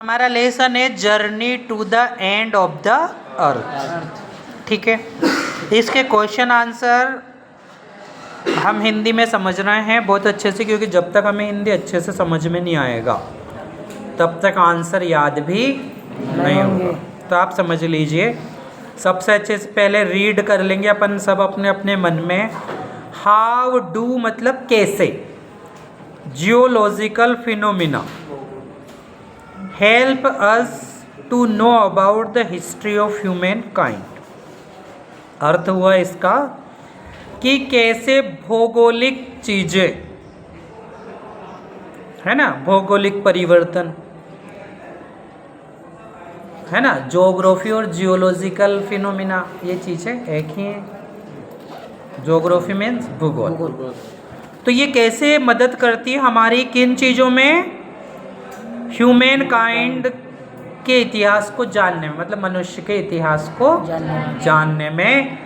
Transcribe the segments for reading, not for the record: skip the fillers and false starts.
हमारा लेसन है journey to the end of the earth. ठीक है, इसके क्वेश्चन आंसर हम हिंदी में समझ रहे हैं बहुत अच्छे से, क्योंकि जब तक हमें हिंदी अच्छे से समझ में नहीं आएगा तब तक आंसर याद भी नहीं होगा। तो आप समझ लीजिए, सबसे अच्छे से पहले रीड कर लेंगे अपन सब अपने अपने मन में। हाउ डू मतलब कैसे, geological phenomena help us to know about the history of humankind. अर्थ हुआ इसका कि कैसे भौगोलिक चीजें, है ना, भौगोलिक परिवर्तन, है ना, ज्योग्राफी और जियोलॉजिकल फिनोमिना ये चीजें एक ही हैं। ज्योग्राफी मीन्स भूगोल। तो ये कैसे मदद करती है हमारी किन चीज़ों में, ह्यूमन काइंड के इतिहास को जानने में, मतलब मनुष्य के इतिहास को जानने में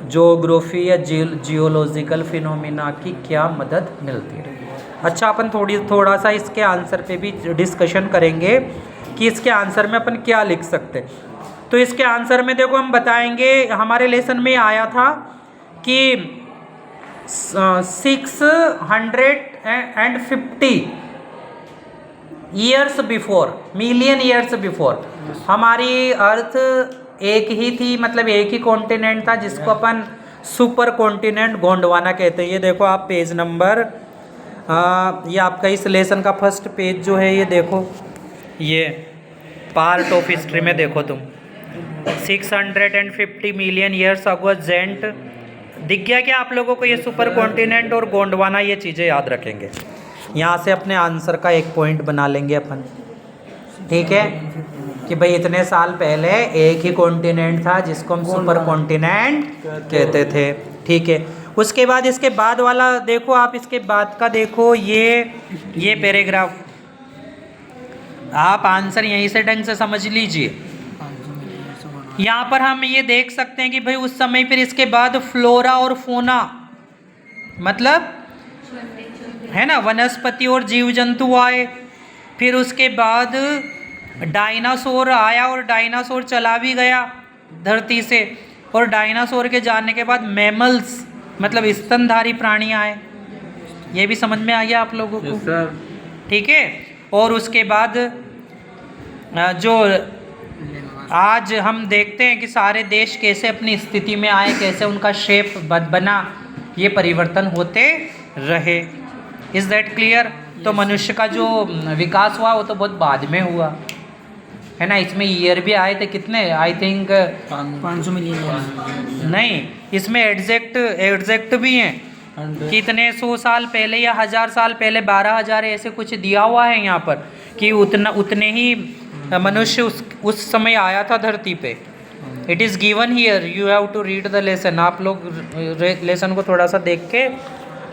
ज्योग्राफी या जियोलॉजिकल फिनोमिना की क्या मदद मिलती है। अच्छा, अपन थोड़ा सा इसके आंसर पे भी डिस्कशन करेंगे कि इसके आंसर में अपन क्या लिख सकते हैं। तो इसके आंसर में देखो हम बताएंगे, हमारे लेसन में आया था कि 650 years before, million years before, हमारी अर्थ एक ही थी, मतलब एक ही कॉन्टिनेंट था जिसको अपन सुपर कॉन्टिनेंट गोंडवाना कहते हैं। ये देखो आप पेज नंबर, ये आपका इस लेसन का फर्स्ट पेज जो है, ये देखो, ये पार्ट ऑफ हिस्ट्री में देखो तुम, 650 मिलियन ईयर्स अगो जेंट। दिख गया क्या आप लोगों को ये सुपर कॉन्टिनेंट और गोंडवाना, ये चीज़ें याद रखेंगे। यहाँ से अपने आंसर का एक पॉइंट बना लेंगे अपन, ठीक है, कि भाई इतने साल पहले एक ही कॉन्टिनेंट था जिसको हम सुपर कॉन्टिनेंट कहते थे। ठीक है, उसके बाद इसके बाद वाला देखो आप, इसके बाद का देखो, ये पैराग्राफ, आप आंसर यहीं से ढंग से समझ लीजिए। यहाँ पर हम ये देख सकते हैं कि भाई उस समय, फिर इसके बाद फ्लोरा और फोना, मतलब है ना, वनस्पति और जीव जंतु आए। फिर उसके बाद डायनासोर आया और डायनासोर चला भी गया धरती से, और डायनासोर के जाने के बाद मैमल्स मतलब स्तनधारी प्राणी आए। ये भी समझ में आ गया आप लोगों को? ठीक है, और उसके बाद जो आज हम देखते हैं कि सारे देश कैसे अपनी स्थिति में आए, कैसे उनका शेप बना, ये परिवर्तन होते रहे। Is that clear? तो मनुष्य का जो विकास हुआ वो तो बहुत बाद में हुआ, है ना। इसमें ईयर भी आए थे कितने, आई थिंक 500 मिलियन नहीं, इसमें एग्जैक्ट भी हैं, कितने 100 साल पहले या 1000 साल पहले, 12,000 ऐसे कुछ दिया हुआ है यहाँ पर, कि उतने ही मनुष्य उस समय आया था धरती पे। It is given here, you have to read the lesson. आप लोग लेसन को थोड़ा सा देख के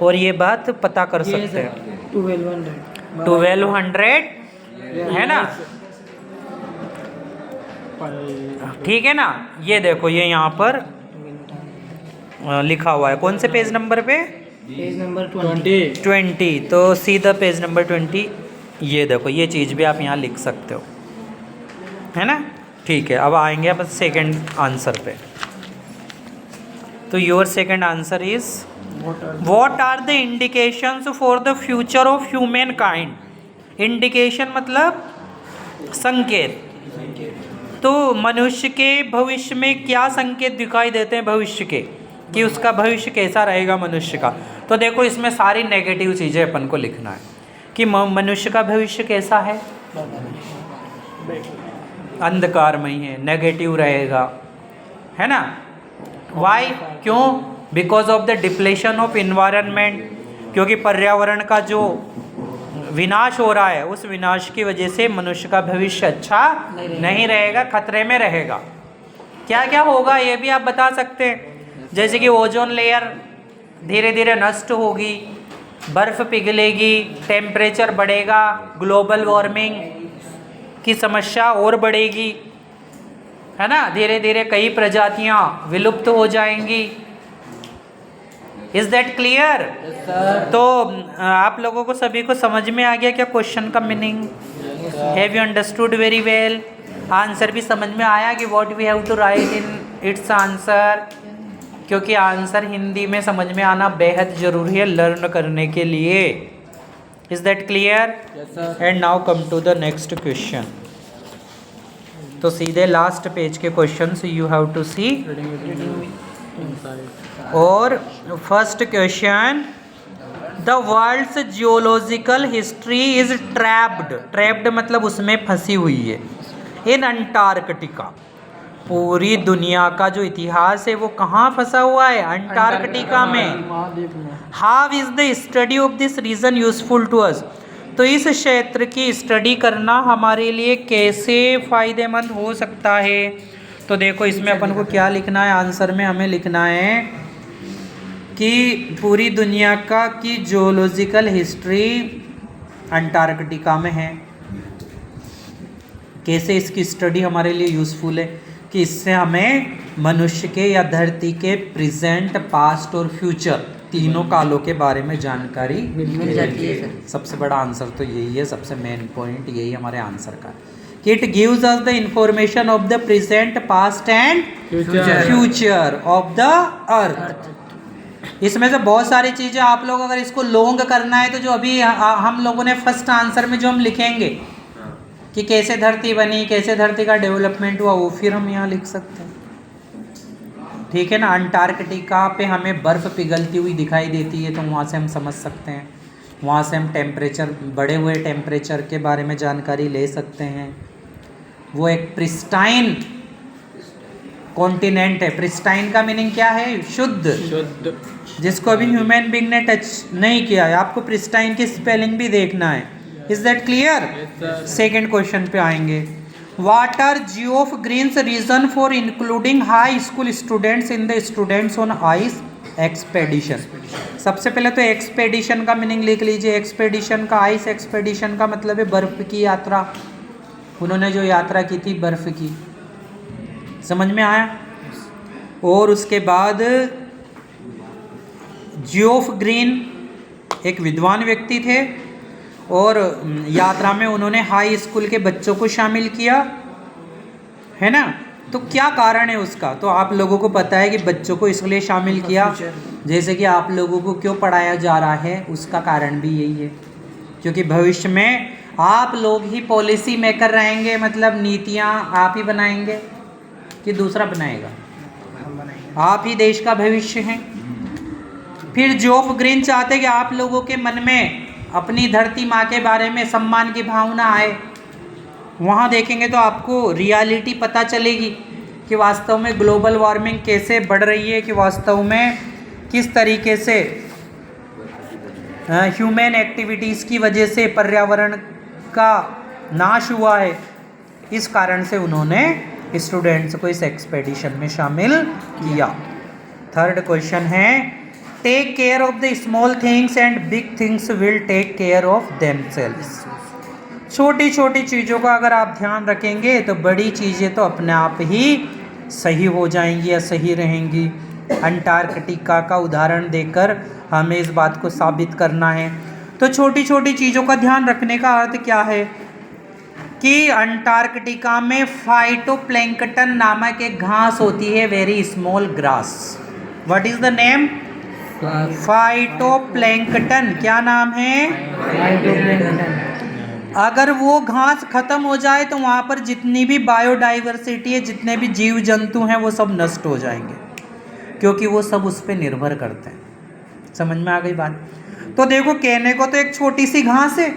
और ये बात पता कर सकते हैं। 1200 है ना, ठीक है ना। ये देखो, ये यहाँ पर लिखा हुआ है, कौन से पेज नंबर पे? Page number 20। तो सीधा पेज नंबर 20, ये देखो, ये चीज़ भी आप यहाँ लिख सकते हो, है ना। ठीक है, अब आएंगे अब सेकंड आंसर पे। तो your second answer is what are the indications for the future of humankind. Indication मतलब संकेत। तो मनुष्य के भविष्य में क्या संकेत दिखाई देते हैं भविष्य के, कि उसका भविष्य कैसा रहेगा मनुष्य का। तो देखो, इसमें सारी नेगेटिव चीज़ें अपन को लिखना है कि मनुष्य का भविष्य कैसा है, अंधकारमय है, नेगेटिव रहेगा, है ना। वाई, क्यों? Because of the depletion of environment, क्योंकि पर्यावरण का जो विनाश हो रहा है, उस विनाश की वजह से मनुष्य का भविष्य अच्छा नहीं रहेगा, खतरे में रहेगा। क्या क्या होगा ये भी आप बता सकते हैं, जैसे कि ओजोन लेयर धीरे धीरे नष्ट होगी, बर्फ पिघलेगी, टेम्परेचर बढ़ेगा, ग्लोबल वार्मिंग की समस्या और बढ़ेगी, है ना। धीरे धीरे कई प्रजातियां विलुप्त हो जाएंगी। Is that clear? तो आप लोगों को सभी को समझ में आ गया क्या क्वेश्चन का meaning? Have you understood very well? Answer भी समझ में आया कि what we have to write in its answer, क्योंकि आंसर हिंदी में समझ में आना बेहद ज़रूरी है लर्न करने के लिए। Is that clear? And now come to the next question. तो सीधे लास्ट पेज के questions you have to see. और first question, the world's geological history is trapped. Trapped मतलब उसमें फंसी हुई है। इन अंटार्कटिका, पूरी दुनिया का जो इतिहास है वो कहाँ फंसा हुआ है? अंटार्कटिका में। How is the study of this region useful to us? तो इस क्षेत्र की स्टडी करना हमारे लिए कैसे फ़ायदेमंद हो सकता है? तो देखो इसमें अपन को क्या लिखना है, आंसर में हमें लिखना है कि पूरी दुनिया का की जियोलॉजिकल हिस्ट्री अंटार्कटिका में है। कैसे इसकी स्टडी हमारे लिए यूज़फुल है कि इससे हमें मनुष्य के या धरती के प्रेजेंट, पास्ट और फ्यूचर तीनों कालों के बारे में जानकारी मिल जाती है। सबसे बड़ा आंसर तो यही है, सबसे मेन पॉइंट यही हमारे आंसर का कि it gives us the information of the present, past and future of the अर्थ। इसमें से बहुत सारी चीज़ें आप लोग अगर इसको लॉन्ग करना है तो जो अभी हम लोगों ने फर्स्ट आंसर में जो हम लिखेंगे कि कैसे धरती बनी, कैसे धरती का डेवलपमेंट हुआ, वो फिर हम यहाँ लिख सकते हैं। ठीक है ना? अंटार्कटिका पे हमें बर्फ़ पिघलती हुई दिखाई देती है तो वहाँ से हम समझ सकते हैं, वहाँ से हम टेम्परेचर, बढ़े हुए टेम्परेचर के बारे में जानकारी ले सकते हैं। वो एक प्रिस्टाइन कॉन्टिनेंट है। प्रिस्टाइन का मीनिंग क्या है? शुद्ध। जिसको अभी ह्यूमन बीइंग ने टच नहीं किया है, आपको प्रिस्टाइन की स्पेलिंग भी देखना है। Is that clear? Second question पे आएंगे। What are Geoff Green's reason for including high school students in the students on ice expedition? सबसे पहले तो एक्सपेडिशन का मीनिंग लिख लीजिए। एक्सपेडिशन का, आइस एक्सपेडिशन का मतलब है बर्फ की यात्रा। उन्होंने जो यात्रा की थी बर्फ की, समझ में आया? और उसके बाद जियोफ ग्रीन एक विद्वान व्यक्ति थे और यात्रा में उन्होंने हाई स्कूल के बच्चों को शामिल किया, है ना? तो क्या कारण है उसका? तो आप लोगों को पता है कि बच्चों को इसलिए शामिल किया, जैसे कि आप लोगों को क्यों पढ़ाया जा रहा है, उसका कारण भी यही है क्योंकि भविष्य में आप लोग ही पॉलिसी मेकर रहेंगे, मतलब नीतियाँ आप ही बनाएंगे कि दूसरा बनाएगा? आप ही देश का भविष्य हैं। फिर जियोफ ग्रीन चाहते कि आप लोगों के मन में अपनी धरती माँ के बारे में सम्मान की भावना आए। वहाँ देखेंगे तो आपको रियलिटी पता चलेगी कि वास्तव में ग्लोबल वार्मिंग कैसे बढ़ रही है, कि वास्तव में किस तरीके से ह्यूमन एक्टिविटीज़ की वजह से पर्यावरण का नाश हुआ है। इस कारण से उन्होंने स्टूडेंट्स को इस एक्सपेडिशन में शामिल किया। थर्ड क्वेश्चन है, take care of the small things and big things will take care of themselves. छोटी छोटी चीज़ों का अगर आप ध्यान रखेंगे तो बड़ी चीज़ें तो अपने आप ही सही हो जाएंगी या सही रहेंगी। अंटार्कटिका का उदाहरण देकर हमें इस बात को साबित करना है। तो छोटी छोटी चीज़ों का ध्यान रखने का अर्थ क्या है कि अंटार्कटिका में फाइटोप्लैंक्टन नामक एक घास होती है, very small grass. What is the name? Phytoplankton. क्या नाम है? अगर वो घास खत्म हो जाए तो वहाँ पर जितनी भी बायोडाइवर्सिटी है, जितने भी जीव जंतु हैं, वो सब नष्ट हो जाएंगे क्योंकि वो सब उस पर निर्भर करते हैं। समझ में आ गई बात? तो देखो, कहने को तो एक छोटी सी घास है,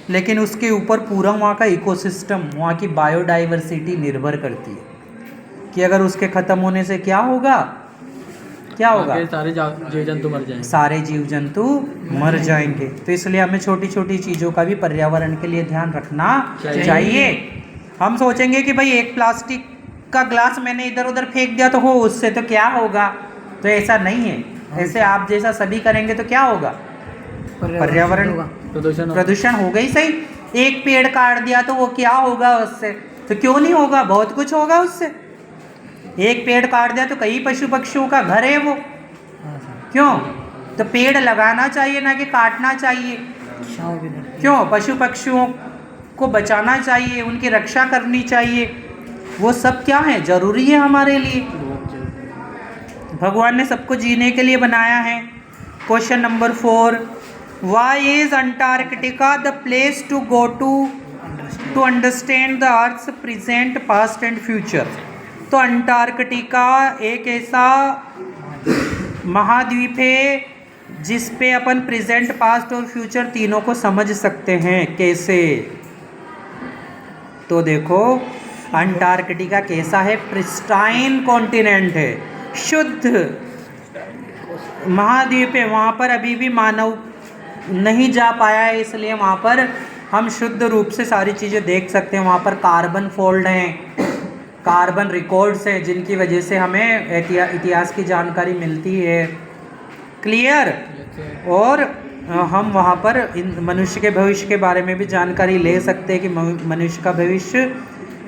लेकिन उसके ऊपर पूरा वहाँ का इकोसिस्टम, वहाँ की बायोडाइवर्सिटी निर्भर करती है कि अगर उसके ख़त्म होने से क्या होगा, क्या होगा? सारे जीव जंतु मर जाएंगे। सारे जीव जंतु मर जाएंगे। तो इसलिए हमें छोटी छोटी चीज़ों का भी पर्यावरण के लिए ध्यान रखना चाहिए। हम सोचेंगे कि भाई एक प्लास्टिक का ग्लास मैंने इधर उधर फेंक दिया तो हो, उससे तो क्या होगा? तो ऐसा नहीं है। ऐसे आप जैसा सभी करेंगे तो क्या होगा? पर्यावरण प्रदूषण होगा ही सही। एक पेड़ काट दिया तो वो क्या होगा उससे? तो क्यों नहीं होगा, बहुत कुछ होगा उससे। एक पेड़ काट दिया तो कई पशु पक्षियों का घर है वो। क्यों? तो पेड़ लगाना चाहिए, ना कि काटना चाहिए। क्यों? पशु पक्षियों को बचाना चाहिए, उनकी रक्षा करनी चाहिए, वो सब क्या है, ज़रूरी है हमारे लिए। भगवान ने सबको जीने के लिए बनाया है। Question number 4, why is Antarctica the place to go to understand the earth's present past and future. तो अंटार्कटिका एक ऐसा महाद्वीप है जिस पे अपन प्रेजेंट पास्ट और फ्यूचर तीनों को समझ सकते हैं। कैसे? तो देखो अंटार्कटिका कैसा है, प्रिस्टाइन कॉन्टिनेंट है, शुद्ध महाद्वीप है। वहाँ पर अभी भी मानव नहीं जा पाया है, इसलिए वहाँ पर हम शुद्ध रूप से सारी चीज़ें देख सकते हैं। वहाँ पर कार्बन फोल्ड हैं, कार्बन रिकॉर्ड्स हैं, जिनकी वजह से हमें इतिहास की जानकारी मिलती है। क्लियर? और हम वहाँ पर मनुष्य के भविष्य के बारे में भी जानकारी ले सकते हैं कि मनुष्य का भविष्य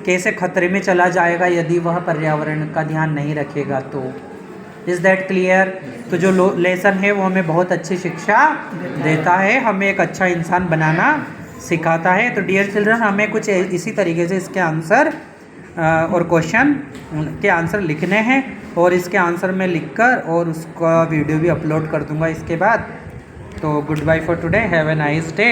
कैसे खतरे में चला जाएगा यदि वह पर्यावरण का ध्यान नहीं रखेगा। तो इज़ दैट क्लियर? तो जो लेसन है वो हमें बहुत अच्छी शिक्षा देता है, हमें एक अच्छा इंसान बनाना सिखाता है। तो डियर चिल्ड्रन, हमें कुछ इसी तरीके से इसके आंसर और क्वेश्चन के आंसर लिखने हैं, और इसके आंसर मैं लिखकर और उसका वीडियो भी अपलोड कर दूंगा इसके बाद। तो good bye for today, have a nice day.